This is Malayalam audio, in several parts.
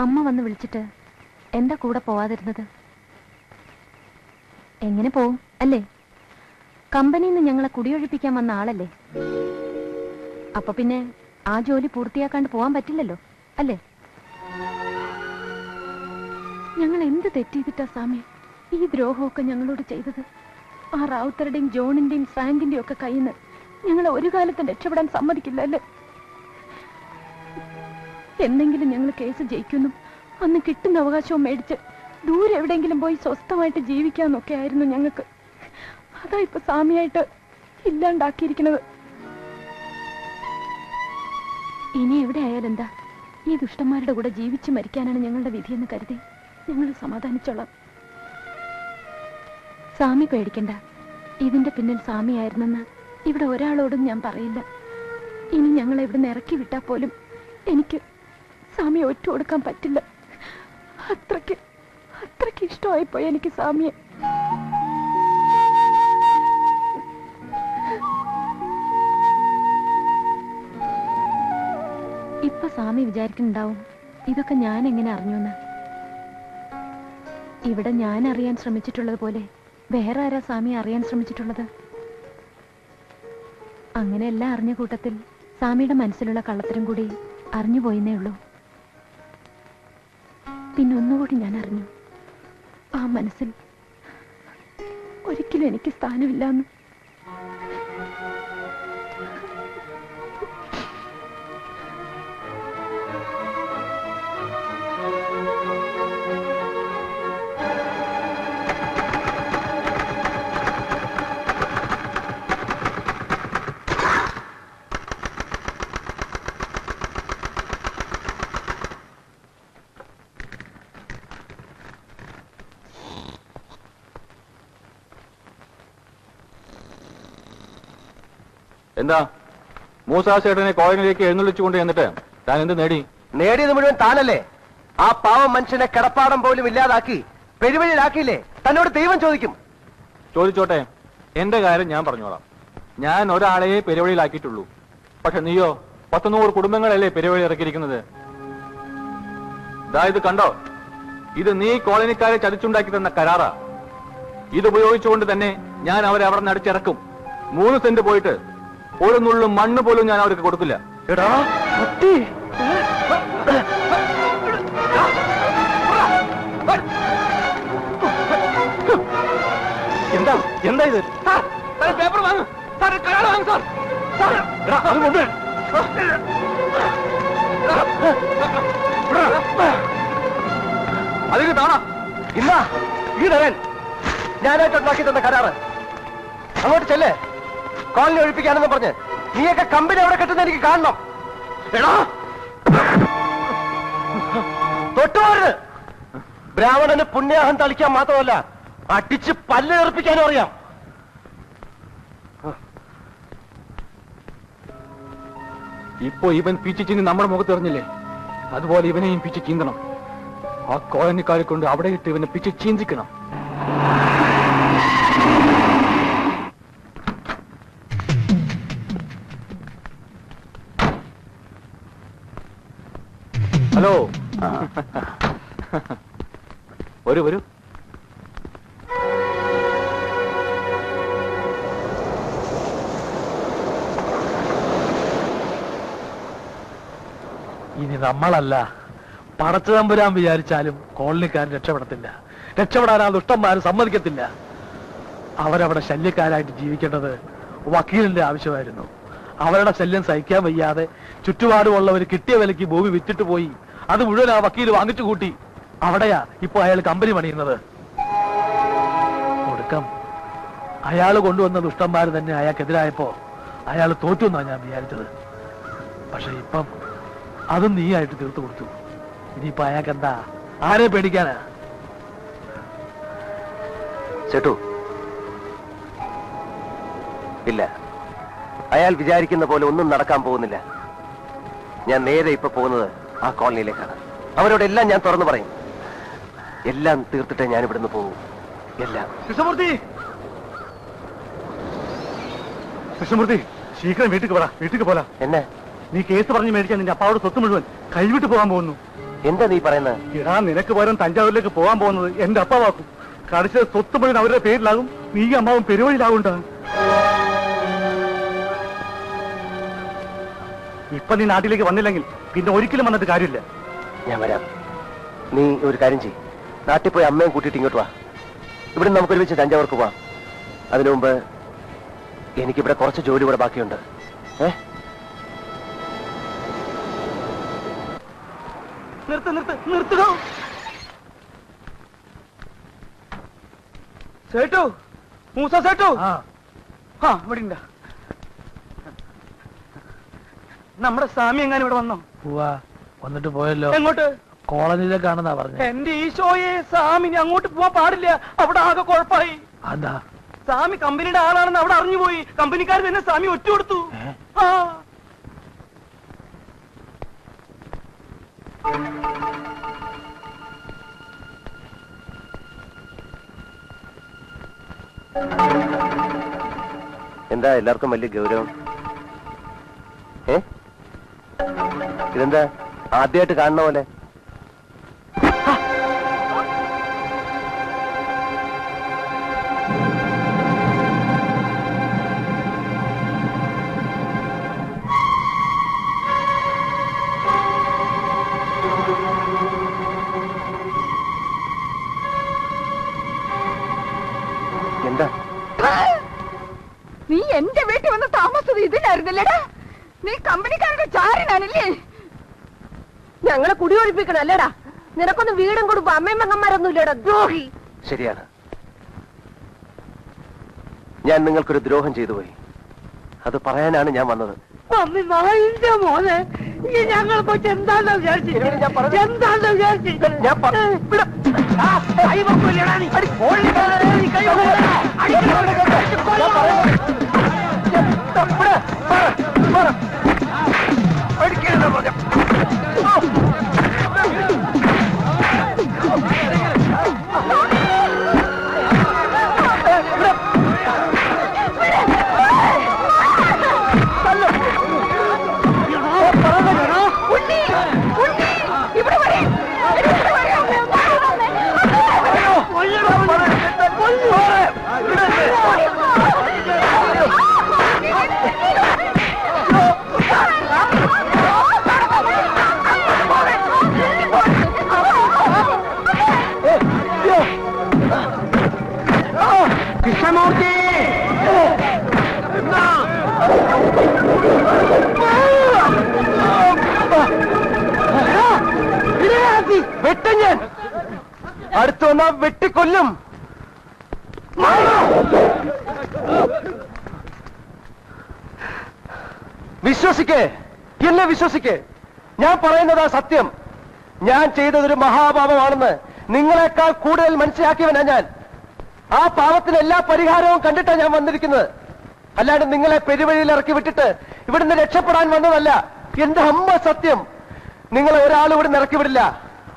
അമ്മ വന്ന് വിളിച്ചിട്ട് എന്താ കൂടെ പോവാതിരുന്നത്? എങ്ങനെ പോവും അല്ലേ? കമ്പനിയിൽ നിന്ന് ഞങ്ങളെ കുടിയൊഴിപ്പിക്കാൻ വന്ന ആളല്ലേ? അപ്പൊ പിന്നെ ആ ജോലി പൂർത്തിയാക്കാണ്ട് പോവാൻ പറ്റില്ലല്ലോ അല്ലേ? ഞങ്ങൾ എന്ത് തെറ്റിയിട്ടാ സ്വാമി ഈ ദ്രോഹമൊക്കെ ഞങ്ങളോട് ചെയ്തത്? ആ റാവുത്തറുടെയും ജോണിന്റെയും ഫ്രാങ്കിന്റെയും ഒക്കെ കയ്യിൽ നിന്ന് ഞങ്ങളെ ഒരു കാലത്തും രക്ഷപ്പെടാൻ സമ്മതിക്കില്ല അല്ലേ? എന്തെങ്കിലും ഞങ്ങൾ കേസ് ജയിക്കുന്നു, അന്ന് കിട്ടുന്ന അവകാശവും മേടിച്ച് ദൂരെ എവിടെയെങ്കിലും പോയി സ്വസ്ഥമായിട്ട് ജീവിക്കാന്നൊക്കെ ആയിരുന്നു ഞങ്ങൾക്ക്. അതാ ഇപ്പൊ സ്വാമിയായിട്ട് ഇല്ലാണ്ടാക്കിയിരിക്കുന്നത്. ഇനി എവിടെ ആയാലും എന്താ, ഈ ദുഷ്ടന്മാരുടെ കൂടെ ജീവിച്ചു മരിക്കാനാണ് ഞങ്ങളുടെ വിധിയെന്ന് കരുതി ഞങ്ങൾ സമാധാനിച്ചോളാം. സ്വാമി പേടിക്കണ്ട, ഇതിന്റെ പിന്നിൽ സ്വാമിയായിരുന്നെന്ന് ഇവിടെ ഒരാളോടും ഞാൻ പറയില്ല. ഇനി ഞങ്ങൾ എവിടെ ഇറക്കി വിട്ടാൽ പോലും എനിക്ക് സ്വാമിയെ ഒറ്റ കൊടുക്കാൻ പറ്റില്ല. അത്രയ്ക്ക് ഇഷ്ടമായിപ്പോയി എനിക്ക് സ്വാമിയെ. ഇപ്പൊ സ്വാമി വിചാരിക്കുന്നുണ്ടാവും ഇതൊക്കെ ഞാൻ എങ്ങനെ അറിഞ്ഞുന്ന്. ഇവിടെ ഞാൻ അറിയാൻ ശ്രമിച്ചിട്ടുള്ളത് പോലെ വേറെ ആരാ സ്വാമിയെ അറിയാൻ ശ്രമിച്ചിട്ടുള്ളത്? അങ്ങനെ എല്ലാം അറിഞ്ഞ കൂട്ടത്തിൽ സ്വാമിയുടെ മനസ്സിലുള്ള കള്ളത്തരം കൂടി അറിഞ്ഞുപോയെന്നേ ഉള്ളൂ. പിന്നെ ഒന്നുകൂടി ഞാൻ അറിഞ്ഞു, ആ മനസ്സിൽ ഒരിക്കലും എനിക്ക് സ്ഥാനമില്ലാന്ന്. എന്താ മൂസാസേട്ടനെ കോളനിയിലേക്ക് എഴുന്നള്ളിച്ചുകൊണ്ട് എന്നിട്ട് താൻ എന്ത് നേടി? നേടിയത് മുഴുവൻ താനല്ലേ. ആ പാവം മനുഷ്യനെ കിടപ്പാടം പോലും ഇല്ലാതാക്കി പെരുവഴിയിലാക്കിയില്ലേ? തന്നോട് ദൈവം ചോദിക്കും. ചോദിച്ചോട്ടെ, എന്റെ കാര്യം ഞാൻ പറഞ്ഞോളാം. ഞാൻ ഒരാളെയെ പെരുവഴിയിലാക്കിയിട്ടുള്ളൂ. പക്ഷെ നീയോ 100 കുടുംബങ്ങളല്ലേ പെരുവഴി ഇറക്കിയിരിക്കുന്നത്. ഇത് കണ്ടോ, ഇത് നീ കോളനിക്കാരെ ചതിച്ചുണ്ടാക്കി തന്ന കരാറാ. ഇത് ഉപയോഗിച്ചുകൊണ്ട് തന്നെ ഞാൻ അവരെ അവിടെ നിന്ന് അടിച്ചിറക്കും. 3 സെന്റ് പോയിട്ട് ഒരു നുള്ളും മണ്ണ് പോലും ഞാൻ അവർക്ക് കൊടുക്കില്ല. എടാ എന്താ എന്താ ഇത്? പേപ്പർ വാങ്ങും സാർ, കരാർ വാങ്ങും സാർ. അതുകൊണ്ട് അതിന് താണ ഇന്നാ ഈടവൻ ഞാനായിട്ടുണ്ടാക്കി തന്ന കരാറ്. അങ്ങോട്ട് ചെല്ലേ, കോളനി ഒഴിപ്പിക്കാനെന്ന് പറഞ്ഞ് നീയൊക്കെ കമ്പനി അവിടെ കെട്ടുന്ന എനിക്ക് കാണണം. എടാ തൊട്ടുപോരുത്. ബ്രാഹ്മണന് പുണ്യാഹം തളിക്കാൻ മാത്രമല്ല, അടിച്ച് പല്ല് ഏർപ്പിക്കാനും അറിയാം. ഇപ്പൊ ഇവൻ പിച്ചു ചീന്തി നമ്മുടെ മുഖത്ത് എറിഞ്ഞില്ലേ, അതുപോലെ ഇവനെയും പിച്ചു ചീന്തണം. ആ കോളനിക്കാരെ കൊണ്ട് അവിടെ ഇട്ട് ഇവനെ പിച്ചു ചീന്തിക്കണം. ഹലോ, വരൂ വരൂ. ഇനി നമ്മളല്ല, പടച്ചുതമ്പുരാൻ വിചാരിച്ചാലും കോളനിക്കാരൻ രക്ഷപ്പെടത്തില്ല. രക്ഷപ്പെടാൻ ആ ദുഷ്ടന്മാരും സമ്മതിക്കത്തില്ല. അവരവിടെ ശല്യക്കാരായിട്ട് ജീവിക്കേണ്ടത് വക്കീലിന്റെ ആവശ്യമായിരുന്നു. അവരുടെ ശല്യം സഹിക്കാൻ വയ്യാതെ ചുറ്റുപാടുമുള്ളവർ കിട്ടിയ വിലയ്ക്ക് ഭൂമി വിറ്റിട്ട് പോയി. അത് മുഴുവൻ ആ വക്കീൽ വാങ്ങിച്ചു കൂട്ടി. അവിടെയാ ഇപ്പൊ അയാൾ കമ്പനി പണിയുന്നത്. ഒടുക്കം അയാൾ കൊണ്ടുവന്ന ദുഷ്ടന്മാർ തന്നെ അയാൾക്കെതിരായപ്പോ അയാൾ തോറ്റു എന്നാണ് ഞാൻ വിചാരിച്ചത്. പക്ഷെ ഇപ്പം അതും നീയായിട്ട് തീർത്തു കൊടുത്തു. ഇനിയിപ്പോ അയാൾക്ക് എന്താ, ആരെ പേടിക്കാനാ? ചേട്ടു, ഇല്ല, അയാൾ വിചാരിക്കുന്ന പോലെ ഒന്നും നടക്കാൻ പോകുന്നില്ല. ഞാൻ നേരെ ഇപ്പൊ പോകുന്നത് ആ കോളനിയിലേക്കാണ്. അവരോടെല്ലാം ഞാൻ തുറന്നു പറയും. എല്ലാം തീർത്തിട്ടേ ഞാൻ ഇവിടുന്ന് പോകും. എല്ലാം. കൃഷ്ണമൂർത്തി, കൃഷ്ണമൂർത്തി, ശീഘ്രം വീട്ടിക്ക് പോരാ. വീട്ടിക്ക് പോരാ. എന്നെ നീ കേസ് പറഞ്ഞ് മേടിക്കാൻ നിന്റെ അപ്പാவோട് സ്വത്ത് മുഴുവൻ കൈവിട്ട് പോകാൻ പോകുന്നു. എന്താ നീ പറയുന്നത്? ഇടാ, നിനക്ക് പകരം തഞ്ചാവൂരിലേക്ക് പോകാൻ പോകുന്നത് എന്റെ അപ്പാവാക്കും. കടിച്ച സ്വത്ത് മുഴുവൻ അവരുടെ പേരിലാകും. നീ അമ്മാവും പെരുവഴിയിലാവുണ്ട. ഇപ്പൊ നീ നാട്ടിലേക്ക് വന്നില്ലെങ്കിൽ പിന്നെ ഒരിക്കലും വന്നിട്ട് കാര്യമില്ല. ഞാൻ വരാം. നീ ഒരു കാര്യം ചെയ്യ്, നാട്ടിൽ പോയി അമ്മയും കൂട്ടിയിട്ട് ഇങ്ങോട്ട് വാ. ഇവിടെ നമുക്ക് ഒരുമിച്ച് തഞ്ചാവൂർക്ക് പോവാം. അതിനു മുമ്പ് എനിക്കിവിടെ കുറച്ച് ജോലി ഇവിടെ ബാക്കിയുണ്ട്. നിർത്തുക സേട്ടു, മൂസ സേട്ടു. ആ, ഇവിടെ ഉണ്ട്. നമ്മുടെ സ്വാമി എങ്ങാനും ഇവിടെ വന്നോ? വന്നിട്ട് പോയല്ലോ. എങ്ങോട്ട്? കോളനിയിലേക്കാണെന്നാ പറഞ്ഞു. എന്റെ ഈശോയെ, സ്വാമിനി അങ്ങോട്ട് പോവാൻ പാടില്ല. അവിടെ ആകെ കുഴപ്പമായി. അതാ സ്വാമി കമ്പനിയുടെ ആളാണെന്ന് അവിടെ അറിഞ്ഞുപോയി. കമ്പനിക്കാർ തന്നെ സ്വാമി ഒറ്റ കൊടുത്തു. ആ, എന്താ എല്ലാവർക്കും വലിയ ഗൗരവം? ഇതെന്താ ആദ്യമായിട്ട് കാണുന്ന പോലെ? എന്താ? നീ എന്റെ വീട്ടിൽ വന്ന് താമസത് ഇതിനായിരുന്നല്ലേടാ? നീ കമ്പനിക്കാരുടെ ചാരനാണല്ലേ? ഞങ്ങളെ കുടിയൊഴിപ്പിക്കണം അല്ലേടാ? നിനക്കൊന്നും വീടും കൊടുക്കും അമ്മയും മങ്ങന്മാരൊന്നും ഇല്ലടാ, ദ്രോഹി. ശരിയാണ്, ഞാൻ നിങ്ങൾക്കൊരു ദ്രോഹം ചെയ്തു പോയി. അത് പറയാനാണ് ഞാൻ വന്നത്. മോനെ, ഞങ്ങളെ പറ്റി എന്താണെന്ന് വെട്ടും ഞാൻ. അടുത്ത് വന്നാ വെട്ടിക്കൊല്ലും. വിശ്വസിക്കേ, എന്നെ വിശ്വസിക്കേ. ഞാൻ പറയുന്നതാ സത്യം. ഞാൻ ചെയ്തതൊരു മഹാപാപമാണെന്ന് നിങ്ങളെക്കാൾ കൂടുതൽ മനസ്സിലാക്കിയവനാ ഞാൻ. ആ പാപത്തിന് എല്ലാ പരിഹാരവും കണ്ടിട്ടാണ് ഞാൻ വന്നിരിക്കുന്നത്. അല്ലാണ്ട് നിങ്ങളെ പെരുവഴിയിൽ ഇറക്കി വിട്ടിട്ട് ഇവിടുന്ന് രക്ഷപ്പെടാൻ വന്നതല്ല. എന്റെ അമ്മ സത്യം. നിങ്ങളെ ഒരാൾ ഇവിടുന്ന് ഇറക്കി വിടില്ല.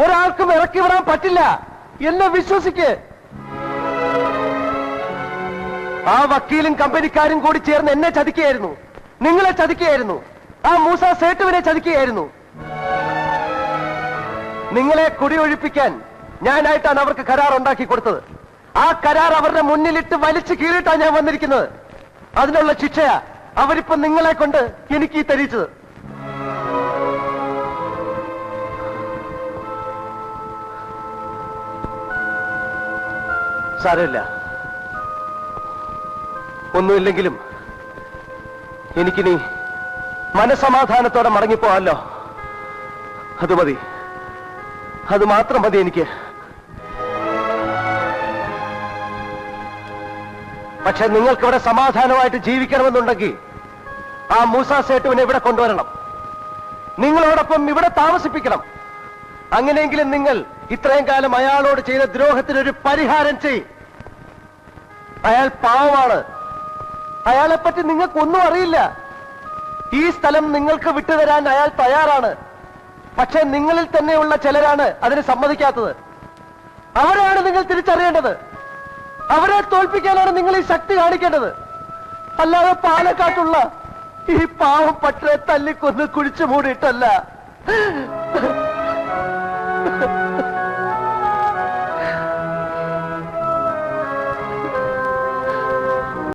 ഒരാൾക്കും ഇറക്കി വിടാൻ പറ്റില്ല. എന്നെ വിശ്വസിക്ക്. ആ വക്കീലും കമ്പനിക്കാരും കൂടി ചേർന്ന് എന്നെ ചതിക്കുകയായിരുന്നു, നിങ്ങളെ ചതിക്കുകയായിരുന്നു, ആ മൂസ സേട്ടുവിനെ ചതിക്കുകയായിരുന്നു. നിങ്ങളെ കുടിയൊഴിപ്പിക്കാൻ ഞാനായിട്ടാണ് അവർക്ക് കരാർ ഉണ്ടാക്കി കൊടുത്തത്. ആ കരാർ അവരുടെ മുന്നിലിട്ട് വലിച്ചു കീറിയിട്ടാണ് ഞാൻ വന്നിരിക്കുന്നത്. അതിനുള്ള ശിക്ഷയാ അവരിപ്പോ നിങ്ങളെ കൊണ്ട് എനിക്ക് ഈ തരിച്ചത്. സാരമില്ല, ഒന്നുമില്ലെങ്കിലും എനിക്കിനി മനസമാധാനത്തോടെ മടങ്ങിപ്പോവാല്ലോ. അത് മതി, അത് മാത്രം മതി എനിക്ക്. പക്ഷെ നിങ്ങൾക്കിവിടെ സമാധാനമായിട്ട് ജീവിക്കണമെന്നുണ്ടെങ്കിൽ ആ മൂസ സേട്ടുവിനെ ഇവിടെ കൊണ്ടുവരണം. നിങ്ങളോടൊപ്പം ഇവിടെ താമസിപ്പിക്കണം. അങ്ങനെയെങ്കിലും നിങ്ങൾ ഇത്രയും കാലം അയാളോട് ചെയ്ത ദ്രോഹത്തിനൊരു പരിഹാരം ചെയ്യും. അയാൾ പാവമാണ്. അയാളെപ്പറ്റി നിങ്ങൾക്കൊന്നും അറിയില്ല. ഈ സ്ഥലം നിങ്ങൾക്ക് വിട്ടുതരാൻ അയാൾ തയ്യാറാണ്. പക്ഷെ നിങ്ങളിൽ തന്നെയുള്ള ചിലരാണ് അതിന് സമ്മതിക്കാത്തത്. അവരെയാണ് നിങ്ങൾ തിരിച്ചറിയേണ്ടത്. അവരെ തോൽപ്പിക്കാനാണ് നിങ്ങൾ ഈ ശക്തി കാണിക്കേണ്ടത്. അല്ലാതെ പാലക്കാട്ടുള്ള ഈ പാവം പട്ടരെ തല്ലിക്കൊന്ന് കുഴിച്ചു മൂടിയിട്ടല്ല. ആ